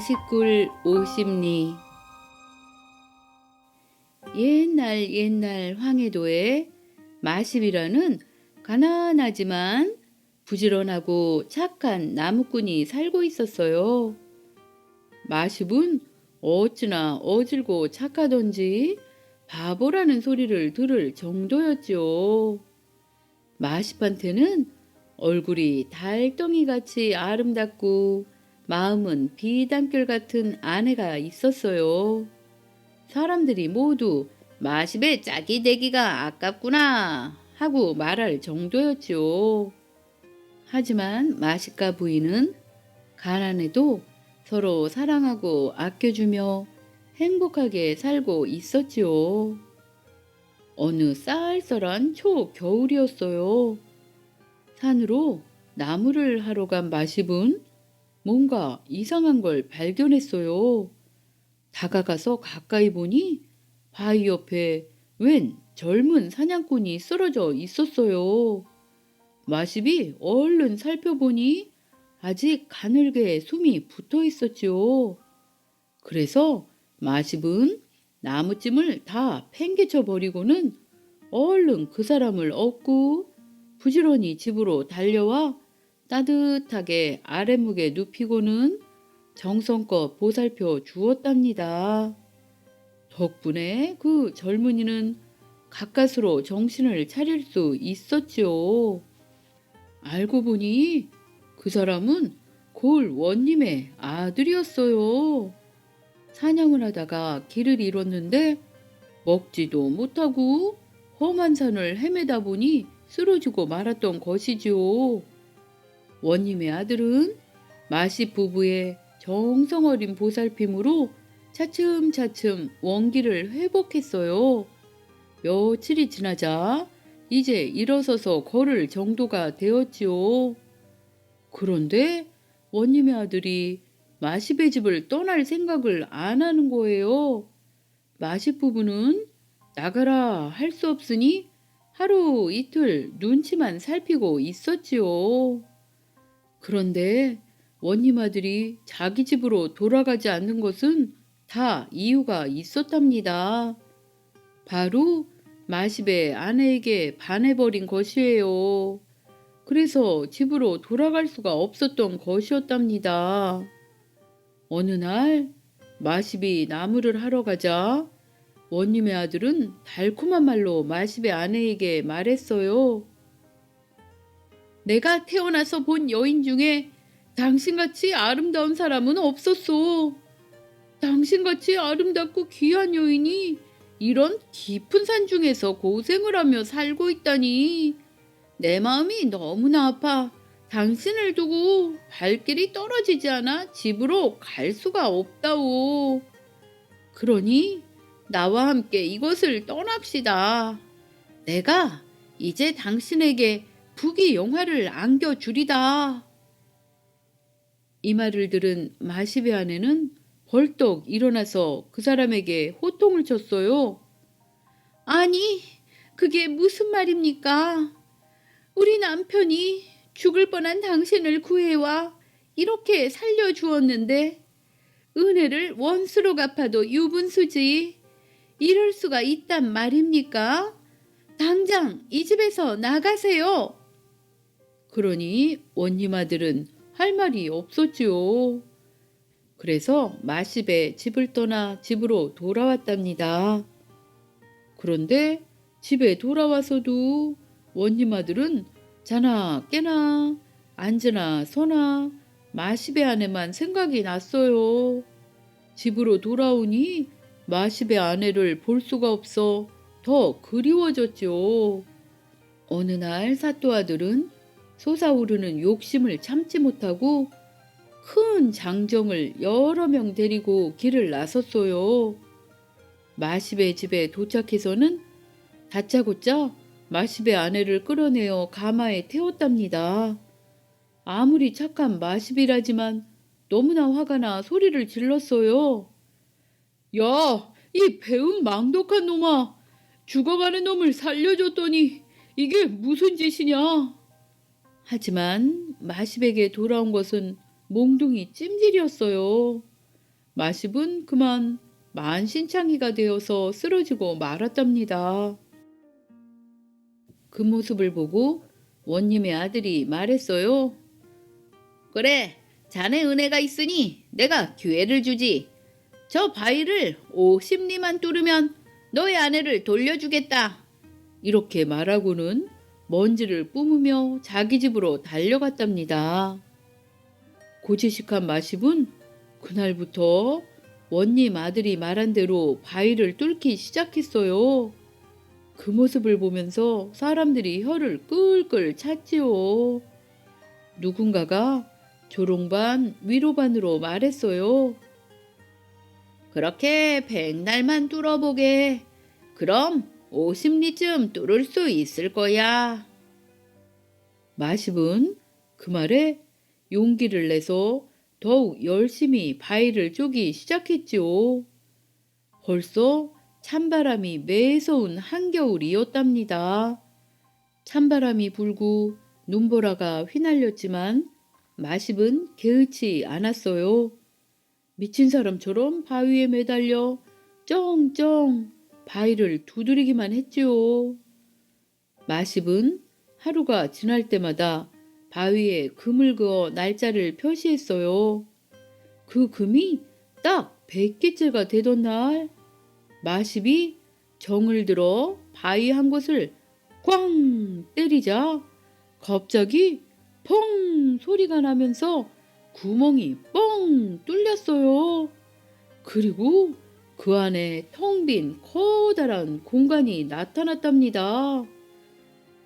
마시꿀 50리. 옛날 옛날 황해도에 마십이라는 가난하지만 부지런하고 착한 나무꾼이 살고 있었어요. 마십은 어찌나 어질고 착하던지 바보라는 소리를 들을 정도였지요. 마십한테는 얼굴이 달덩이같이 아름답고 마음은 비단결 같은 아내가 있었어요. 사람들이 모두 마십의 짝이 되기가 아깝구나 하고 말할 정도였지요. 하지만 마십과 부인은 가난해도 서로 사랑하고 아껴주며 행복하게 살고 있었지요. 어느 쌀쌀한 초겨울이었어요. 산으로 나무를 하러 간 마십은 뭔가 이상한 걸 발견했어요. 다가가서 가까이 보니 바위 옆에 웬 젊은 사냥꾼이 쓰러져 있었어요. 마십이 얼른 살펴보니 아직 가늘게 숨이 붙어 있었지요. 그래서 마십은 나무찜을 다 팽개쳐 버리고는 얼른 그 사람을 업고 부지런히 집으로 달려와 따뜻하게 아랫목에 눕히고는 정성껏 보살펴 주었답니다. 덕분에 그 젊은이는 가까스로 정신을 차릴 수 있었지요. 알고 보니 그 사람은 골 원님의 아들이었어요. 사냥을 하다가 길을 잃었는데 먹지도 못하고 험한 산을 헤매다 보니 쓰러지고 말았던 것이지요. 원님의 아들은 마십 부부의 정성 어린 보살핌으로 차츰차츰 원기를 회복했어요. 며칠이 지나자 이제 일어서서 걸을 정도가 되었지요. 그런데 원님의 아들이 마십의 집을 떠날 생각을 안 하는 거예요. 마십 부부는 나가라 할 수 없으니 하루 이틀 눈치만 살피고 있었지요. 그런데 원님 아들이 자기 집으로 돌아가지 않는 것은 다 이유가 있었답니다. 바로 마십의 아내에게 반해버린 것이에요. 그래서 집으로 돌아갈 수가 없었던 것이었답니다. 어느 날 마십이 나무를 하러 가자 원님의 아들은 달콤한 말로 마십의 아내에게 말했어요. 내가 태어나서 본 여인 중에 당신같이 아름다운 사람은 없었어. 당신같이 아름답고 귀한 여인이 이런 깊은 산 중에서 고생을 하며 살고 있다니 내 마음이 너무나 아파 당신을 두고 발길이 떨어지지 않아 집으로 갈 수가 없다오. 그러니 나와 함께 이곳을 떠납시다. 내가 이제 당신에게 부귀 영화를 안겨주리다. 이 말을 들은 마십의 아내는 벌떡 일어나서 그 사람에게 호통을 쳤어요. 아니, 그게 무슨 말입니까? 우리 남편이 죽을 뻔한 당신을 구해와 이렇게 살려주었는데 은혜를 원수로 갚아도 유분수지. 이럴 수가 있단 말입니까? 당장 이 집에서 나가세요. 그러니 원님 아들은 할 말이 없었지요. 그래서 마십의 집을 떠나 집으로 돌아왔답니다. 그런데 집에 돌아와서도 원님 아들은 자나 깨나 앉으나 서나 마십의 아내만 생각이 났어요. 집으로 돌아오니 마십의 아내를 볼 수가 없어 더 그리워졌죠. 어느 날 사또 아들은 솟아오르는 욕심을 참지 못하고 큰 장정을 여러 명 데리고 길을 나섰어요. 마십의 집에 도착해서는 다짜고짜 마십의 아내를 끌어내어 가마에 태웠답니다. 아무리 착한 마십이라지만 너무나 화가 나 소리를 질렀어요. 야, 이 배은 망독한 놈아! 죽어가는 놈을 살려줬더니 이게 무슨 짓이냐? 하지만 마십에게 돌아온 것은 몽둥이 찜질이었어요. 마십은 그만 만신창이가 되어서 쓰러지고 말았답니다. 그 모습을 보고 원님의 아들이 말했어요. 그래, 자네 은혜가 있으니 내가 기회를 주지. 저 바위를 50리만 뚫으면 너의 아내를 돌려주겠다. 이렇게 말하고는 먼지를 뿜으며 자기 집으로 달려갔답니다. 고지식한 마십은 그날부터 원님 아들이 말한 대로 바위를 뚫기 시작했어요. 그 모습을 보면서 사람들이 혀를 끌끌 찼지요. 누군가가 조롱반 위로반으로 말했어요. 그렇게 100날만 뚫어보게. 그럼 50리쯤 뚫을 수 있을 거야. 마십은 그 말에 용기를 내서 더욱 열심히 바위를 쪼기 시작했지요. 벌써 찬바람이 매서운 한겨울이었답니다. 찬바람이 불고 눈보라가 휘날렸지만 마십은 개의치 않았어요. 미친 사람처럼 바위에 매달려 쩡쩡 바위를 두드리기만 했지요. 마십은 하루가 지날 때마다 바위에 금을 그어 날짜를 표시했어요. 그 금이 딱 100개째가 되던 날 마십이 정을 들어 바위 한 곳을 꽝 때리자 갑자기 펑 소리가 나면서 구멍이 뻥 뚫렸어요. 그리고 그 안에 텅 빈 커다란 공간이 나타났답니다.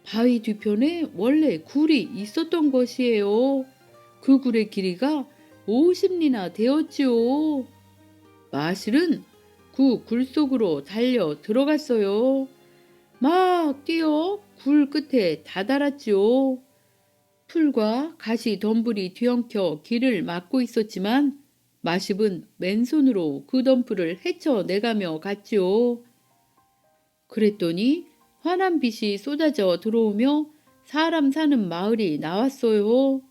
바위 뒤편에 원래 굴이 있었던 것이에요. 그 굴의 길이가 50리나 되었지요. 마실은 그 굴 속으로 달려 들어갔어요. 막 뛰어 굴 끝에 다다랐지요. 풀과 가시 덤불이 뒤엉켜 길을 막고 있었지만 마십은 맨손으로 그 덤불을 헤쳐내가며 갔지요. 그랬더니 환한 빛이 쏟아져 들어오며 사람 사는 마을이 나왔어요.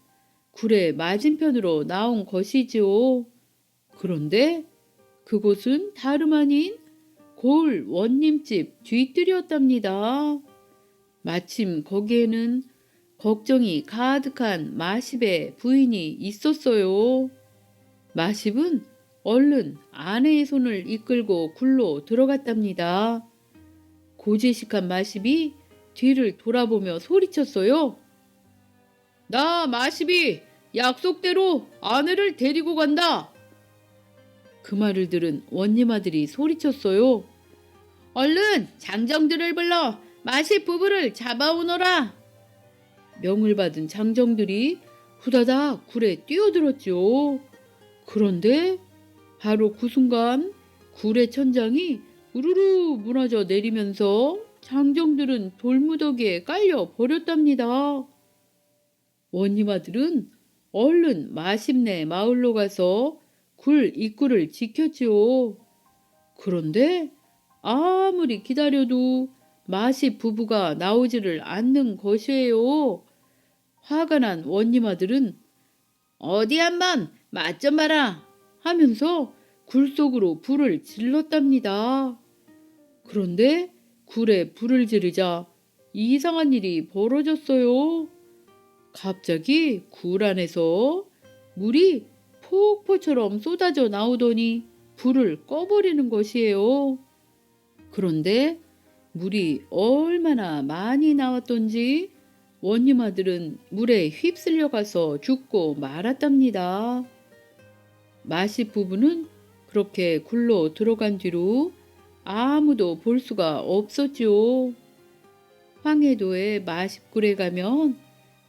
굴의 맞은편으로 나온 것이지요. 그런데 그곳은 다름 아닌 고을 원님집 뒤뜰이었답니다. 마침 거기에는 걱정이 가득한 마십의 부인이 있었어요. 마십은 얼른 아내의 손을 이끌고 굴로 들어갔답니다. 고지식한 마십이 뒤를 돌아보며 소리쳤어요. 나 마십이 약속대로 아내를 데리고 간다. 그 말을 들은 원님 아들이 소리쳤어요. 얼른 장정들을 불러 마십 부부를 잡아오너라. 명을 받은 장정들이 후다닥 굴에 뛰어들었죠. 그런데 바로 그 순간 굴의 천장이 우르르 무너져 내리면서 장정들은 돌무더기에 깔려 버렸답니다. 원님 아들은 얼른 마십네 마을로 가서 굴 입구를 지켰지요. 그런데 아무리 기다려도 마십 부부가 나오지를 않는 것이에요. 화가 난 원님 아들은 어디 한번 맛 좀 봐라 하면서 굴 속으로 불을 질렀답니다. 그런데 굴에 불을 지르자 이상한 일이 벌어졌어요. 갑자기 굴 안에서 물이 폭포처럼 쏟아져 나오더니 불을 꺼버리는 것이에요. 그런데 물이 얼마나 많이 나왔던지 원님 아들은 물에 휩쓸려 가서 죽고 말았답니다. 마십 부부는 그렇게 굴로 들어간 뒤로 아무도 볼 수가 없었지요. 황해도의 마십굴에 가면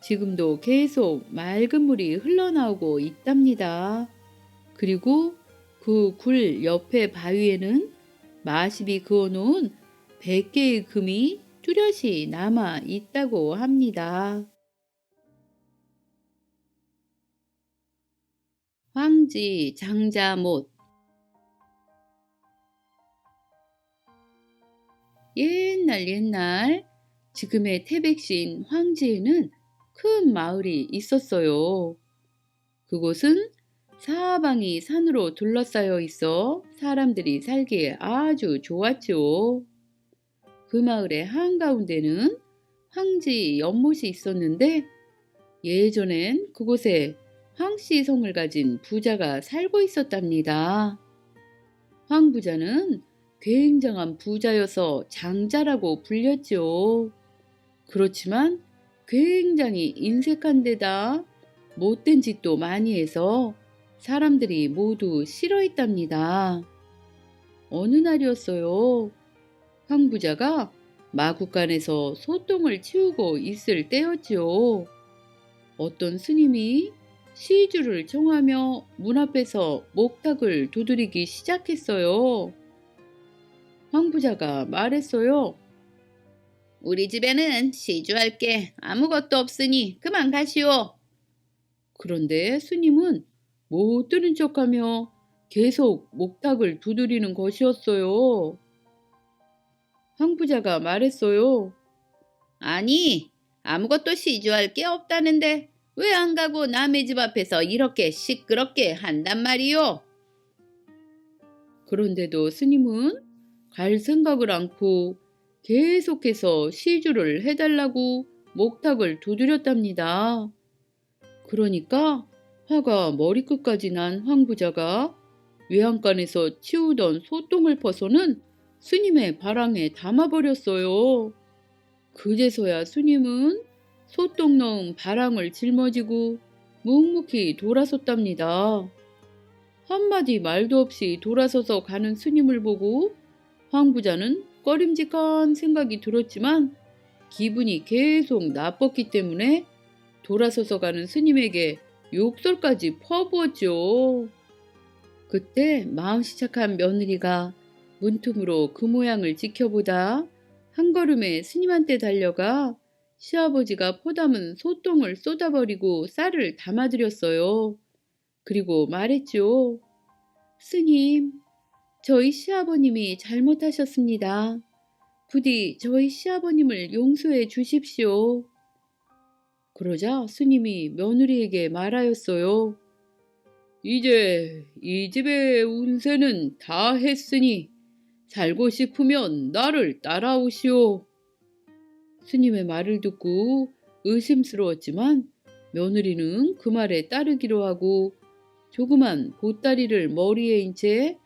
지금도 계속 맑은 물이 흘러나오고 있답니다. 그리고 그 굴 옆에 바위에는 마십이 그어놓은 100개의 금이 뚜렷이 남아 있다고 합니다. 황지 장자못. 옛날 지금의 태백신 황지에는 큰 마을이 있었어요. 그곳은 사방이 산으로 둘러싸여 있어 사람들이 살기에 아주 좋았죠. 그 마을의 한가운데는 황지 연못이 있었는데 예전엔 그곳에 황씨 성을 가진 부자가 살고 있었답니다. 황 부자는 굉장한 부자여서 장자라고 불렸죠. 그렇지만 굉장히 인색한 데다 못된 짓도 많이 해서 사람들이 모두 싫어했답니다. 어느 날이었어요. 황 부자가 마구간에서 소똥을 치우고 있을 때였지요. 어떤 스님이 시주를 청하며 문 앞에서 목탁을 두드리기 시작했어요. 황 부자가 말했어요. 우리 집에는 시주할 게 아무것도 없으니 그만 가시오. 그런데 스님은 못 들은 척하며 계속 목탁을 두드리는 것이었어요. 황 부자가 말했어요. 아니, 아무것도 시주할 게 없다는데 왜 안 가고 남의 집 앞에서 이렇게 시끄럽게 한단 말이오? 그런데도 스님은 갈 생각을 않고 계속해서 시주를 해달라고 목탁을 두드렸답니다. 그러니까 화가 머리끝까지 난 황 부자가 외양간에서 치우던 소똥을 퍼서는 스님의 바랑에 담아버렸어요. 그제서야 스님은 소똥 넣은 바랑을 짊어지고 묵묵히 돌아섰답니다. 한마디 말도 없이 돌아서서 가는 스님을 보고 황 부자는 꺼림직한 생각이 들었지만 기분이 계속 나빴기 때문에 돌아서서 가는 스님에게 욕설까지 퍼부었죠. 그때 마음씨 착한 며느리가 문틈으로 그 모양을 지켜보다 한 걸음에 스님한테 달려가 시아버지가 포담은 소똥을 쏟아버리고 쌀을 담아드렸어요. 그리고 말했죠. 스님, 저희 시아버님이 잘못하셨습니다. 부디 저희 시아버님을 용서해 주십시오. 그러자 스님이 며느리에게 말하였어요. 이제 이 집의 운세는 다 했으니 살고 싶으면 나를 따라오시오. 스님의 말을 듣고 의심스러웠지만 며느리는 그 말에 따르기로 하고 조그만 보따리를 머리에 인 채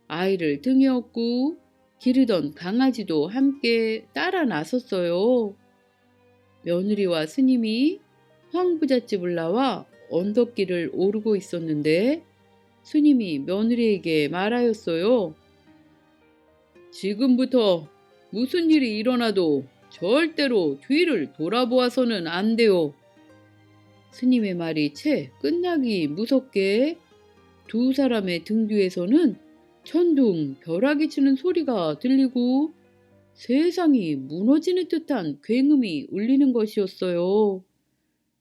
아이를 등에 업고 기르던 강아지도 함께 따라 나섰어요. 며느리와 스님이 황부잣집을 나와 언덕길을 오르고 있었는데 스님이 며느리에게 말하였어요. 지금부터 무슨 일이 일어나도 절대로 뒤를 돌아보아서는 안 돼요. 스님의 말이 채 끝나기 무섭게 두 사람의 등 뒤에서는 천둥 벼락이 치는 소리가 들리고 세상이 무너지는 듯한 굉음이 울리는 것이었어요.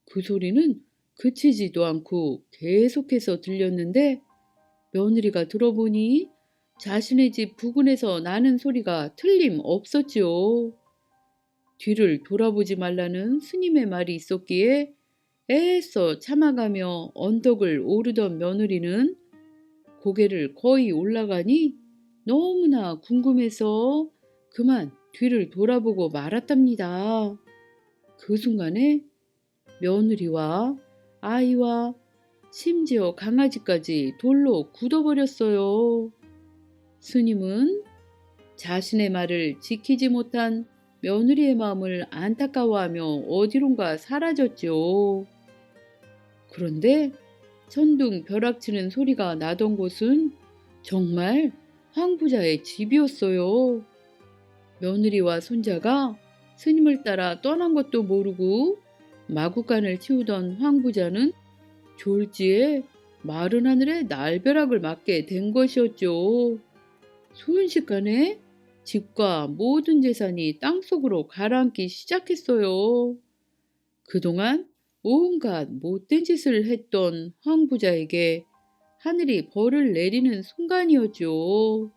그 소리는 그치지도 않고 계속해서 들렸는데 며느리가 들어보니 자신의 집 부근에서 나는 소리가 틀림없었지요. 뒤를 돌아보지 말라는 스님의 말이 있었기에 애써 참아가며 언덕을 오르던 며느리는 고개를 거의 올라가니 너무나 궁금해서 그만 뒤를 돌아보고 말았답니다. 그 순간에 며느리와 아이와 심지어 강아지까지 돌로 굳어버렸어요. 스님은 자신의 말을 지키지 못한 며느리의 마음을 안타까워하며 어디론가 사라졌죠. 그런데 천둥 벼락치는 소리가 나던 곳은 정말 황 부자의 집이었어요. 며느리와 손자가 스님을 따라 떠난 것도 모르고 마구간을 치우던 황 부자는 졸지에 마른 하늘에 날벼락을 맞게 된 것이었죠. 순식간에 집과 모든 재산이 땅속으로 가라앉기 시작했어요. 그동안 온갖 못된 짓을 했던 황 부자에게 하늘이 벌을 내리는 순간이었죠.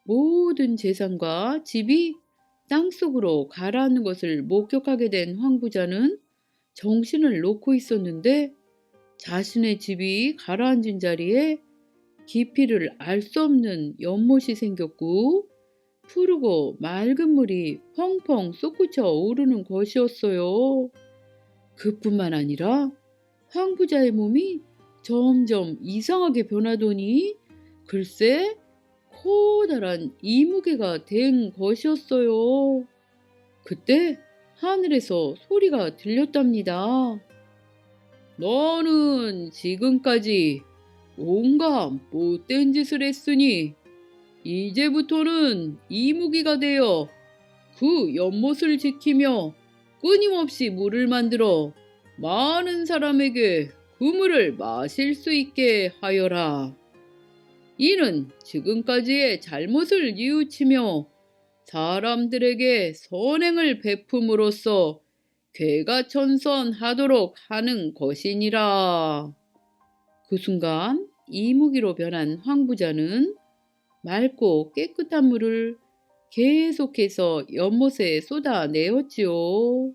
모든 재산과 집이 땅속으로 가라앉는 것을 목격하게 된 황 부자는 정신을 놓고 있었는데 자신의 집이 가라앉은 자리에 깊이를 알 수 없는 연못이 생겼고 푸르고 맑은 물이 펑펑 솟구쳐 오르는 것이었어요. 그뿐만 아니라 황부자의 몸이 점점 이상하게 변하더니 글쎄 커다란 이무게가 된 것이었어요. 그때 하늘에서 소리가 들렸답니다. 너는 지금까지 온갖 못된 짓을 했으니 이제부터는 이무기가 되어 그 연못을 지키며 끊임없이 물을 만들어 많은 사람에게 그 물을 마실 수 있게 하여라. 이는 지금까지의 잘못을 뉘우치며 사람들에게 선행을 베품으로써 괴가천선하도록 하는 것이니라. 그 순간 이무기로 변한 황부자는 맑고 깨끗한 물을 계속해서 연못에 쏟아내었지요.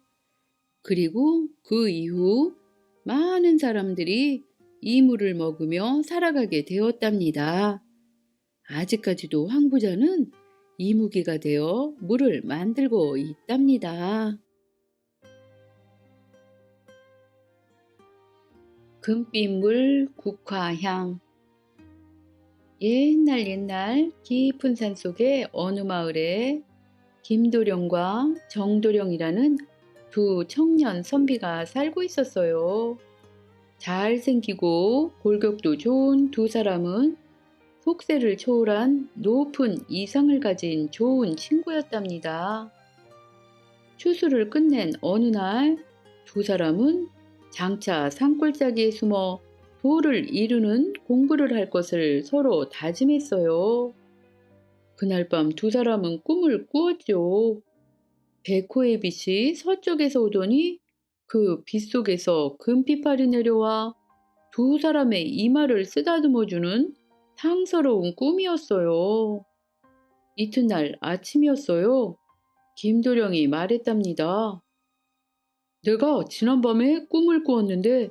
그리고 그 이후 많은 사람들이 이 물을 먹으며 살아가게 되었답니다. 아직까지도 황부자는 이무기가 되어 물을 만들고 있답니다. 금빛물 국화향. 옛날 깊은 산속의 어느 마을에 김도령과 정도령이라는 두 청년 선비가 살고 있었어요. 잘생기고 골격도 좋은 두 사람은 속세를 초월한 높은 이상을 가진 좋은 친구였답니다. 추수를 끝낸 어느 날 두 사람은 장차 산골짜기에 숨어 도를 이루는 공부를 할 것을 서로 다짐했어요. 그날 밤 두 사람은 꿈을 꾸었죠. 백호의 빛이 서쪽에서 오더니 그 빛 속에서 금빛발이 내려와 두 사람의 이마를 쓰다듬어주는 탕스러운 꿈이었어요. 이튿날 아침이었어요. 김도령이 말했답니다. 내가 지난밤에 꿈을 꾸었는데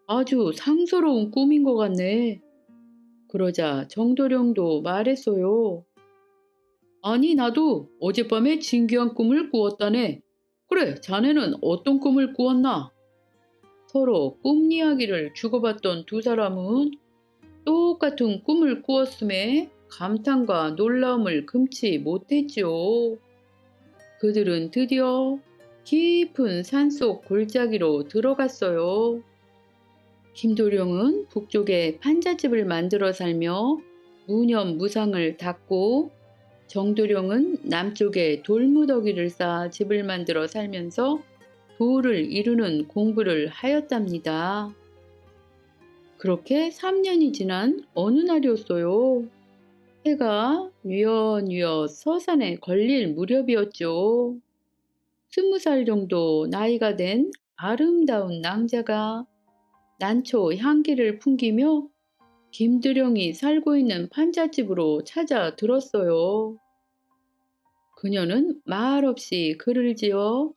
아주 상스러운 꿈인 것 같네. 그러자 정도령도 말했어요. 아니 나도 어젯밤에 진귀한 꿈을 꾸었다네. 그래 자네는 어떤 꿈을 꾸었나? 서로 꿈 이야기를 주고받던 두 사람은 똑같은 꿈을 꾸었음에 감탄과 놀라움을 금치 못했지요. 그들은 드디어 깊은 산속 골짜기로 들어갔어요. 김도령은 북쪽에 판잣집을 만들어 살며 무념무상을 닦고 정도령은 남쪽에 돌무더기를 쌓아 집을 만들어 살면서 도를 이루는 공부를 하였답니다. 그렇게 3년이 지난 어느 날이었어요. 해가 뉘엿뉘엿 서산에 걸릴 무렵이었죠. 20살 정도 나이가 된 아름다운 낭자가 난초 향기를 풍기며 김두령이 살고 있는 판잣집으로 찾아 들었어요. 그녀는 말없이 글을 지어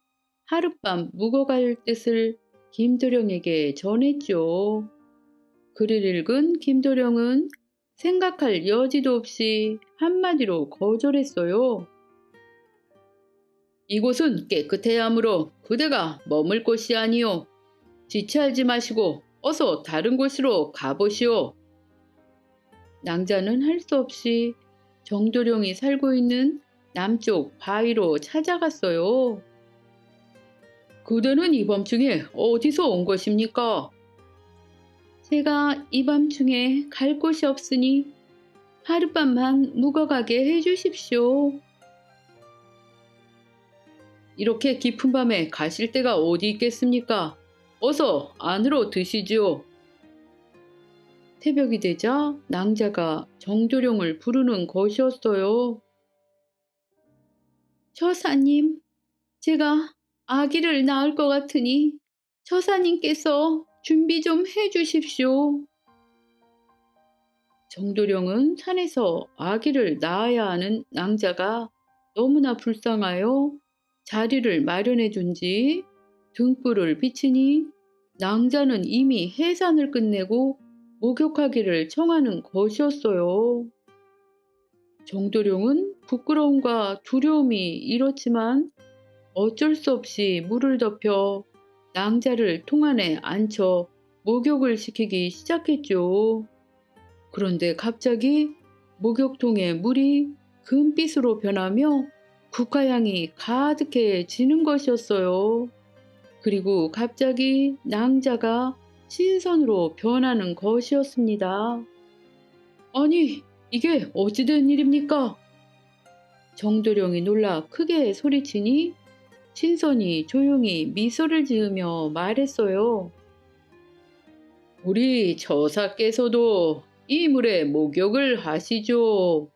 하룻밤 묵어갈 뜻을 김도령에게 전했죠. 글을 읽은 김도령은 생각할 여지도 없이 한마디로 거절했어요. 이곳은 깨끗해야 하므로 그대가 머물 곳이 아니오. 지체하지 마시고 어서 다른 곳으로 가보시오. 낭자는 할 수 없이 정도령이 살고 있는 남쪽 바위로 찾아갔어요. 그대는 이 밤중에 어디서 온 것입니까? 제가 이 밤중에 갈 곳이 없으니 하룻밤만 묵어가게 해주십시오. 이렇게 깊은 밤에 가실 데가 어디 있겠습니까? 어서 안으로 드시지요. 새벽이 되자 낭자가 정도령을 부르는 것이었어요. 처사님, 제가 아기를 낳을 것 같으니 처사님께서 준비 좀 해주십시오. 정도령은 산에서 아기를 낳아야 하는 낭자가 너무나 불쌍하여 자리를 마련해 준 뒤 등불을 비치니 낭자는 이미 해산을 끝내고 목욕하기를 청하는 것이었어요. 정도령은 부끄러움과 두려움이 일었지만 어쩔 수 없이 물을 덮여 낭자를 통 안에 앉혀 목욕을 시키기 시작했죠. 그런데 갑자기 목욕통의 물이 금빛으로 변하며 국화향이 가득해지는 것이었어요. 그리고 갑자기 낭자가 신선으로 변하는 것이었습니다. 아니, 이게 어찌된 일입니까? 정도령이 놀라 크게 소리치니 신선이 조용히 미소를 지으며 말했어요. 우리 저사께서도 이 물에 목욕을 하시죠.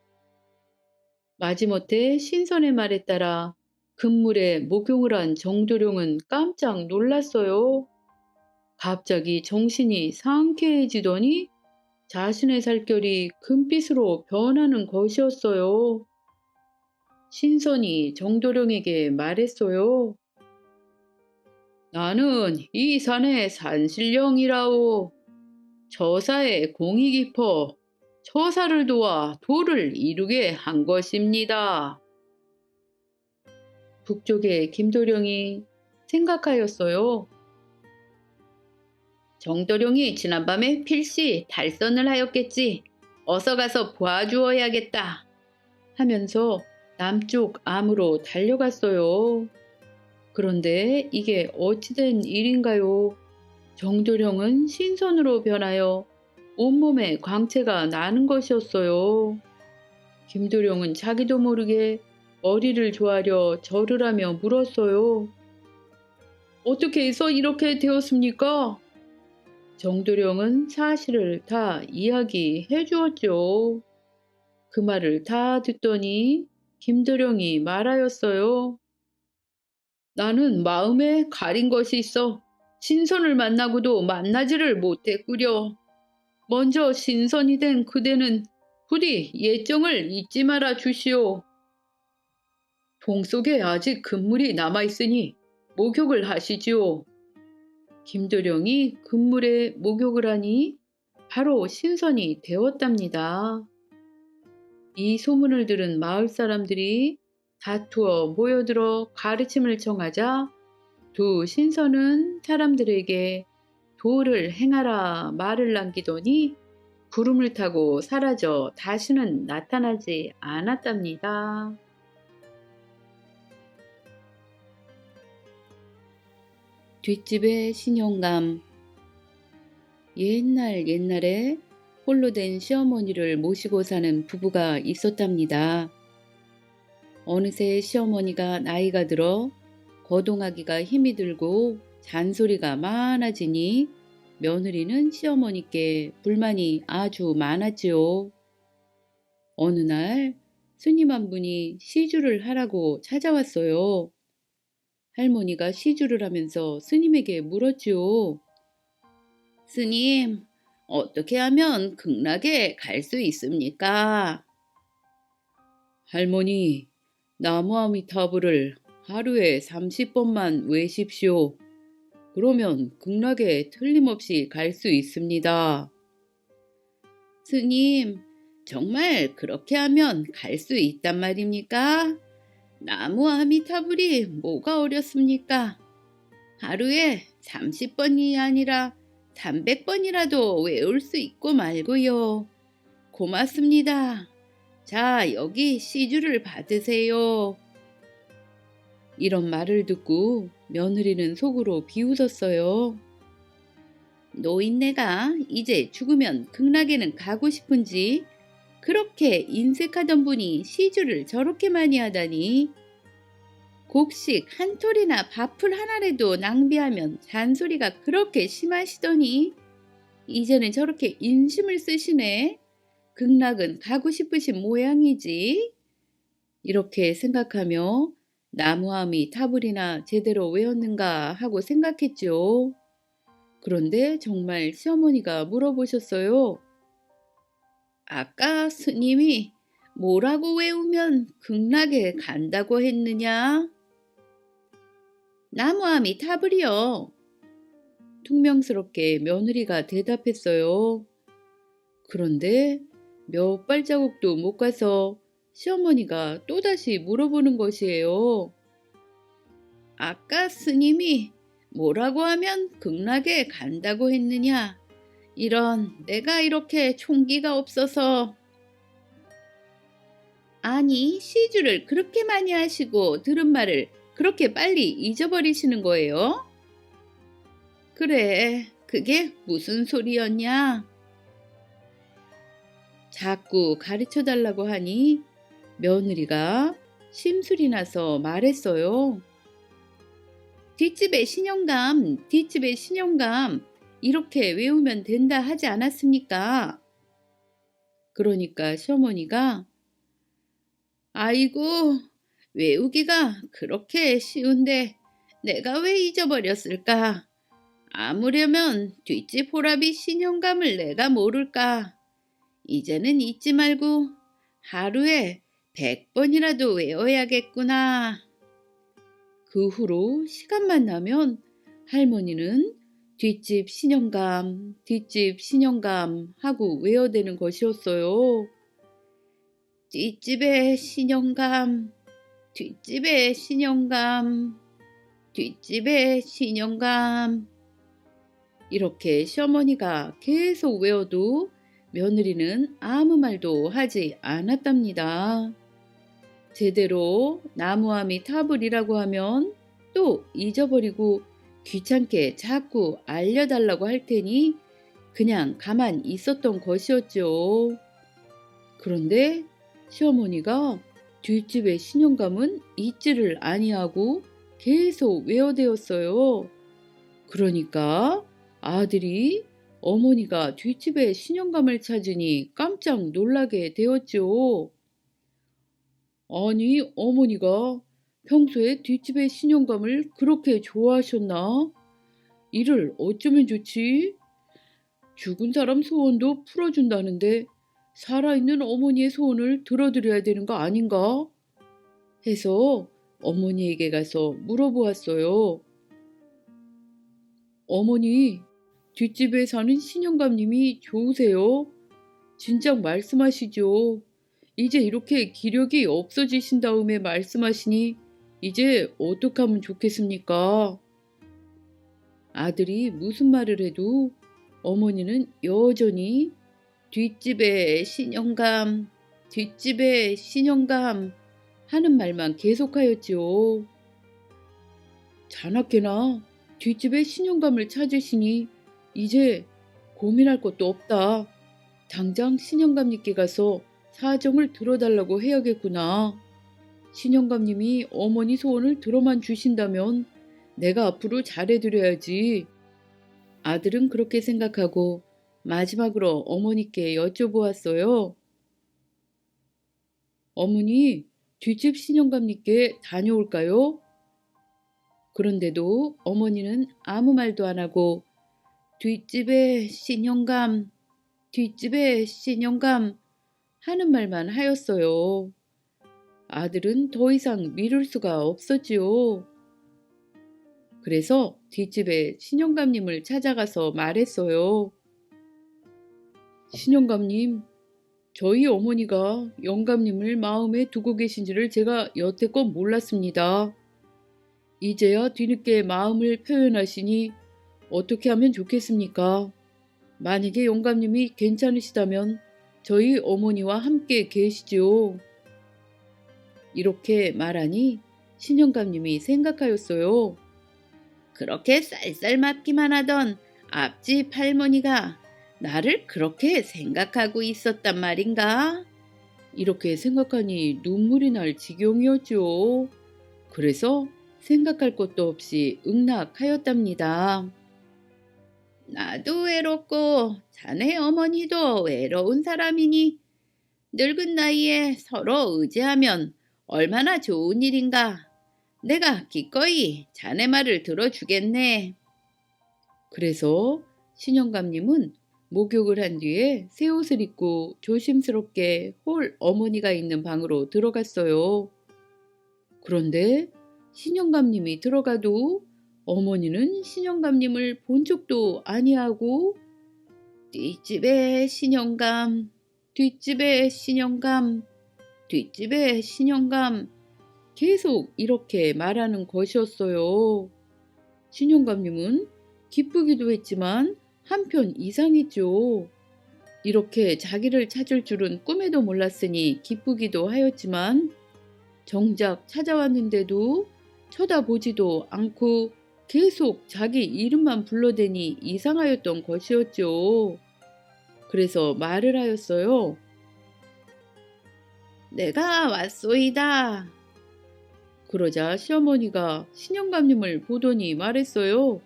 마지못해 신선의 말에 따라 금물에 목욕을 한 정도령은 깜짝 놀랐어요. 갑자기 정신이 상쾌해지더니 자신의 살결이 금빛으로 변하는 것이었어요. 신선이 정도령에게 말했어요. 나는 이 산의 산신령이라오. 저사의 공이 깊어 저사를 도와 도를 이루게 한 것입니다. 북쪽의 김도령이 생각하였어요. 정도령이 지난밤에 필시 달선을 하였겠지. 어서 가서 보아주어야겠다. 하면서 남쪽 암으로 달려갔어요. 그런데 이게 어찌된 일인가요? 정도령은 신선으로 변하여 온몸에 광채가 나는 것이었어요. 김도령은 자기도 모르게 머리를 조아려 절을 하며 물었어요. 어떻게 해서 이렇게 되었습니까? 정도령은 사실을 다 이야기해 주었죠. 그 말을 다 듣더니 김도령이 말하였어요. 나는 마음에 가린 것이 있어 신선을 만나고도 만나지를 못했구려. 먼저 신선이 된 그대는 부디 예정을 잊지 말아 주시오. 동 속에 아직 금물이 남아있으니 목욕을 하시지요. 김도령이 금물에 목욕을 하니 바로 신선이 되었답니다. 이 소문을 들은 마을 사람들이 다투어 모여들어 가르침을 청하자 두 신선은 사람들에게 도를 행하라 말을 남기더니 구름을 타고 사라져 다시는 나타나지 않았답니다. 뒷집의 신용감. 옛날에 홀로 된 시어머니를 모시고 사는 부부가 있었답니다. 어느새 시어머니가 나이가 들어 거동하기가 힘이 들고 잔소리가 많아지니 며느리는 시어머니께 불만이 아주 많았지요. 어느 날 스님 한 분이 시주를 하라고 찾아왔어요. 할머니가 시주를 하면서 스님에게 물었지요. 스님, 어떻게 하면 극락에 갈 수 있습니까? 할머니, 나무아미타불을 하루에 30번만 외십시오. 그러면 극락에 틀림없이 갈 수 있습니다. 스님, 정말 그렇게 하면 갈 수 있단 말입니까? 나무아미타불이 뭐가 어렵습니까? 하루에 30번이 아니라 300번이라도 외울 수 있고 말고요. 고맙습니다. 자, 여기 시주를 받으세요. 이런 말을 듣고 며느리는 속으로 비웃었어요. 노인네가 이제 죽으면 극락에는 가고 싶은지 그렇게 인색하던 분이 시주를 저렇게 많이 하다니. 곡식 한 톨이나 밥풀 하나라도 낭비하면 잔소리가 그렇게 심하시더니 이제는 저렇게 인심을 쓰시네. 극락은 가고 싶으신 모양이지. 이렇게 생각하며 나무아미 타불이나 제대로 외웠는가 하고 생각했죠. 그런데 정말 시어머니가 물어보셨어요. 아까 스님이 뭐라고 외우면 극락에 간다고 했느냐? 나무아미 타불이요. 퉁명스럽게 며느리가 대답했어요. 그런데 몇 발자국도 못 가서 시어머니가 또다시 물어보는 것이에요. 아까 스님이 뭐라고 하면 극락에 간다고 했느냐? 이런 내가 이렇게 총기가 없어서. 아니, 시주를 그렇게 많이 하시고 들은 말을 그렇게 빨리 잊어버리시는 거예요? 그래, 그게 무슨 소리였냐? 자꾸 가르쳐 달라고 하니 며느리가 심술이 나서 말했어요. 뒷집의 신영감, 뒷집의 신영감, 이렇게 외우면 된다 하지 않았습니까? 그러니까 시어머니가 아이고, 외우기가 그렇게 쉬운데 내가 왜 잊어버렸을까? 아무려면 뒷집 호랍이 신영감을 내가 모를까? 이제는 잊지 말고 하루에 100번이라도 외워야겠구나. 그 후로 시간만 나면 할머니는 뒷집 신영감, 뒷집 신영감 하고 외워대는 것이었어요. 뒷집의 신영감, 뒷집의 신영감, 뒷집의 신영감. 이렇게 시어머니가 계속 외워도 며느리는 아무 말도 하지 않았답니다. 제대로 나무아미 타불이라고 하면 또 잊어버리고 귀찮게 자꾸 알려달라고 할 테니 그냥 가만 있었던 것이었죠. 그런데 시어머니가 뒷집의 신영감은 잊지를 아니하고 계속 외워대었어요. 그러니까 아들이 어머니가 뒷집에 신영감을 찾으니 깜짝 놀라게 되었죠. 아니, 어머니가 평소에 뒷집의 신영감을 그렇게 좋아하셨나? 이를 어쩌면 좋지? 죽은 사람 소원도 풀어준다는데 살아있는 어머니의 소원을 들어드려야 되는 거 아닌가? 해서 어머니에게 가서 물어보았어요. 어머니, 뒷집에 사는 신영감님이 좋으세요? 진작 말씀하시죠. 이제 이렇게 기력이 없어지신 다음에 말씀하시니 이제 어떻게 하면 좋겠습니까? 아들이 무슨 말을 해도 어머니는 여전히 뒷집에 신영감, 뒷집에 신영감 하는 말만 계속하였지요. 자나깨나 뒷집에 신영감을 찾으시니 이제 고민할 것도 없다. 당장 신영감님께 가서 사정을 들어달라고 해야겠구나. 신영감님이 어머니 소원을 들어만 주신다면 내가 앞으로 잘해드려야지. 아들은 그렇게 생각하고 마지막으로 어머니께 여쭤보았어요. 어머니, 뒷집 신영감님께 다녀올까요? 그런데도 어머니는 아무 말도 안 하고 뒷집에 신영감, 뒷집에 신영감 하는 말만 하였어요. 아들은 더 이상 미룰 수가 없었지요. 그래서 뒷집에 신영감님을 찾아가서 말했어요. 신영감님, 저희 어머니가 영감님을 마음에 두고 계신지를 제가 여태껏 몰랐습니다. 이제야 뒤늦게 마음을 표현하시니 어떻게 하면 좋겠습니까? 만약에 영감님이 괜찮으시다면 저희 어머니와 함께 계시지요. 이렇게 말하니 신영감님이 생각하였어요. 그렇게 쌀쌀 맞기만 하던 앞집 할머니가 나를 그렇게 생각하고 있었단 말인가? 이렇게 생각하니 눈물이 날 지경이었죠. 그래서 생각할 것도 없이 응낙하였답니다. 나도 외롭고 자네 어머니도 외로운 사람이니 늙은 나이에 서로 의지하면 얼마나 좋은 일인가. 내가 기꺼이 자네 말을 들어주겠네. 그래서 신영감님은 목욕을 한 뒤에 새 옷을 입고 조심스럽게 홀 어머니가 있는 방으로 들어갔어요. 그런데 신영감님이 들어가도 어머니는 신영감님을 본 적도 아니하고 뒷집에 신영감, 뒷집에 신영감, 뒷집에 신영감 계속 이렇게 말하는 것이었어요. 신영감님은 기쁘기도 했지만 한편 이상했죠. 이렇게 자기를 찾을 줄은 꿈에도 몰랐으니 기쁘기도 하였지만 정작 찾아왔는데도 쳐다보지도 않고 계속 자기 이름만 불러대니 이상하였던 것이었죠. 그래서 말을 하였어요. 내가 왔소이다. 그러자 시어머니가 신영감님을 보더니 말했어요.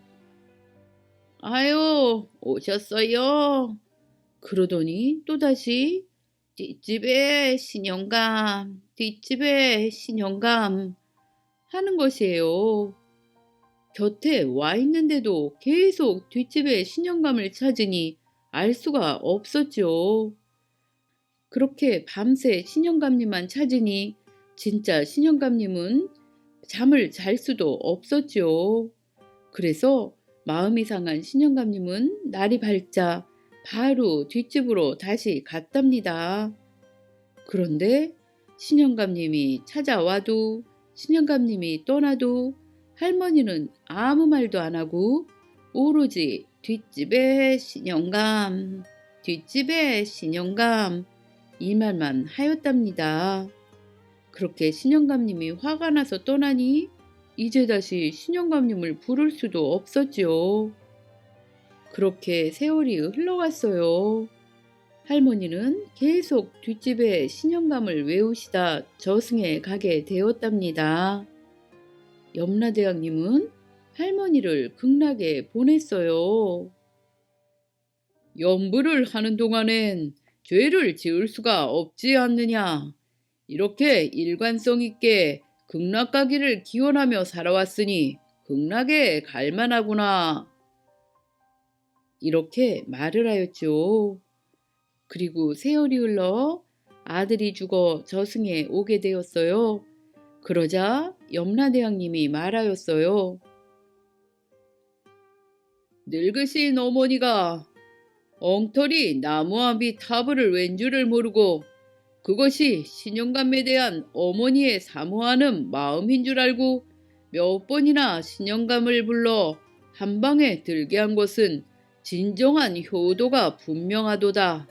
아유, 오셨어요. 그러더니 또다시 뒷집에 신영감, 뒷집에 신영감 하는 것이에요. 곁에 와 있는데도 계속 뒷집에 신영감을 찾으니 알 수가 없었죠. 그렇게 밤새 신영감님만 찾으니 진짜 신영감님은 잠을 잘 수도 없었죠. 그래서 마음이 상한 신영감님은 날이 밝자 바로 뒷집으로 다시 갔답니다. 그런데 신영감님이 찾아와도 신영감님이 떠나도 할머니는 아무 말도 안 하고 오로지 뒷집에 신영감, 뒷집에 신영감 이 말만 하였답니다. 그렇게 신영감님이 화가 나서 떠나니 이제 다시 신영감님을 부를 수도 없었지요. 그렇게 세월이 흘러갔어요. 할머니는 계속 뒷집에 신영감을 외우시다 저승에 가게 되었답니다. 염라대왕님은 할머니를 극락에 보냈어요. 염불을 하는 동안엔 죄를 지을 수가 없지 않느냐. 이렇게 일관성 있게 극락 가기를 기원하며 살아왔으니 극락에 갈만하구나. 이렇게 말을 하였죠. 그리고 세월이 흘러 아들이 죽어 저승에 오게 되었어요. 그러자 염라대왕님이 말하였어요. 늙으신 어머니가 엉터리 나무아비 타불을 웬 줄을 모르고 그것이 신영감에 대한 어머니의 사모하는 마음인 줄 알고 몇 번이나 신영감을 불러 한 방에 들게 한 것은 진정한 효도가 분명하도다.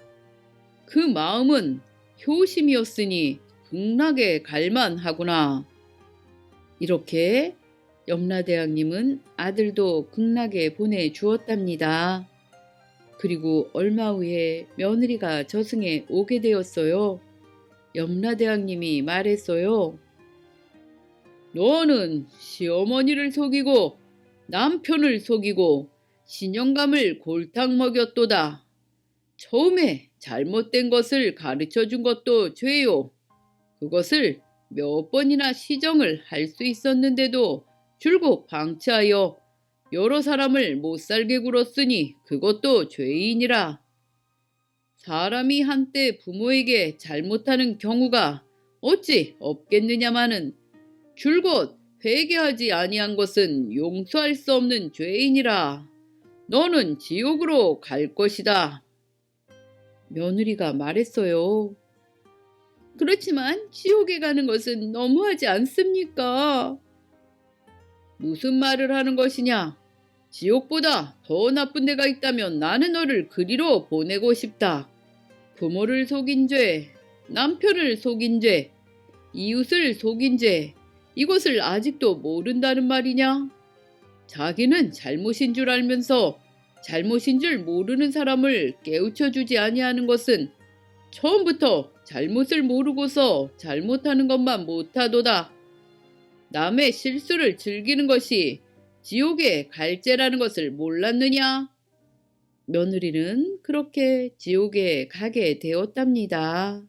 그 마음은 효심이었으니 극락에 갈만하구나. 이렇게 염라대왕님은 아들도 극락에 보내주었답니다. 그리고 얼마 후에 며느리가 저승에 오게 되었어요. 염라대왕님이 말했어요. 너는 시어머니를 속이고 남편을 속이고 신영감을 골탕 먹였도다. 처음에 잘못된 것을 가르쳐 준 것도 죄요. 그것을 몇 번이나 시정을 할 수 있었는데도 줄곧 방치하여 여러 사람을 못살게 굴었으니 그것도 죄인이라. 사람이 한때 부모에게 잘못하는 경우가 어찌 없겠느냐마는 줄곧 회개하지 아니한 것은 용서할 수 없는 죄인이라. 너는 지옥으로 갈 것이다. 며느리가 말했어요. 그렇지만 지옥에 가는 것은 너무하지 않습니까? 무슨 말을 하는 것이냐? 지옥보다 더 나쁜 데가 있다면 나는 너를 그리로 보내고 싶다. 부모를 속인 죄, 남편을 속인 죄, 이웃을 속인 죄, 이것을 아직도 모른다는 말이냐? 자기는 잘못인 줄 알면서 잘못인 줄 모르는 사람을 깨우쳐주지 아니하는 것은 처음부터 잘못을 모르고서 잘못하는 것만 못하도다. 남의 실수를 즐기는 것이 지옥에 갈 죄라는 것을 몰랐느냐? 며느리는 그렇게 지옥에 가게 되었답니다.